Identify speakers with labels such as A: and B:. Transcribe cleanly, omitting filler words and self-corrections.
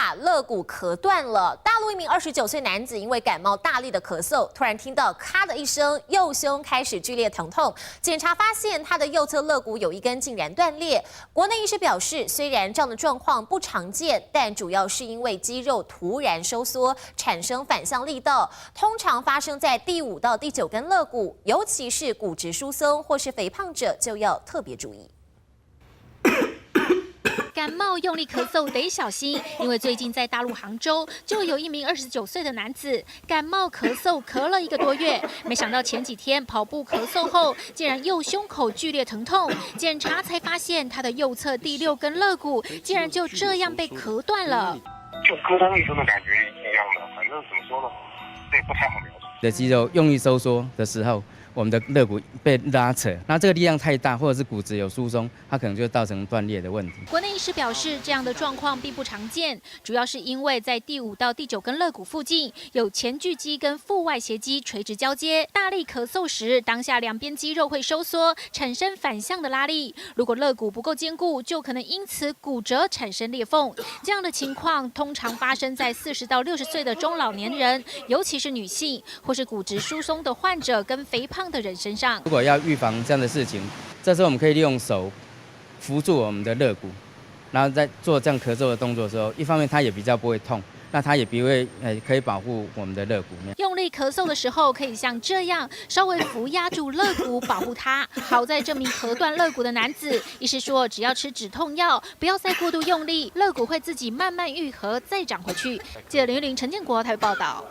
A: 把肋骨咳断了。大陆一名29岁男子因为感冒大力的咳嗽，突然听到咔的一声，右胸开始剧烈疼痛。检查发现他的右侧肋骨有一根竟然断裂。国内医师表示，虽然这样的状况不常见，但主要是因为肌肉突然收缩，产生反向力道，通常发生在第5到第9根肋骨，尤其是骨质疏松或是肥胖者就要特别注意。
B: 感冒用力咳嗽得小心，因为最近在大陆杭州就有一名29岁的男子感冒咳嗽咳了1个多月，没想到前几天跑步咳嗽后，竟然右胸口剧烈疼痛，检查才发现他的右侧第6根肋骨竟然就这样被咳断了。
C: 就咯噔一声的感觉一样的，反正怎么说呢，这也不太好描述。
D: 的肌肉用力收缩的时候，我们的肋骨被拉扯，那这个力量太大，或者是骨质有疏松，它可能就造成断裂的问题。
B: 国内医师表示，这样的状况并不常见，主要是因为在第5到第9根肋骨附近有前锯肌跟腹外斜肌垂直交接，大力咳嗽时，当下两边肌肉会收缩，产生反向的拉力。如果肋骨不够坚固，就可能因此骨折，产生裂缝。这样的情况通常发生在40到60岁的中老年人，尤其是女性，或是骨质疏松的患者跟肥胖的人身上。
D: 如果要预防这样的事情，这时候我们可以利用手扶住我们的肋骨，然后在做这样咳嗽的动作的时候，一方面它也比较不会痛，那它也不会可以保护我们的肋骨。
B: 用力咳嗽的时候，可以像这样稍微扶压住肋骨，保护它。好在这名咳断肋骨的男子，医师说只要吃止痛药，不要再过度用力，肋骨会自己慢慢愈合，再长回去。记者林玉玲、陈建国台北报道。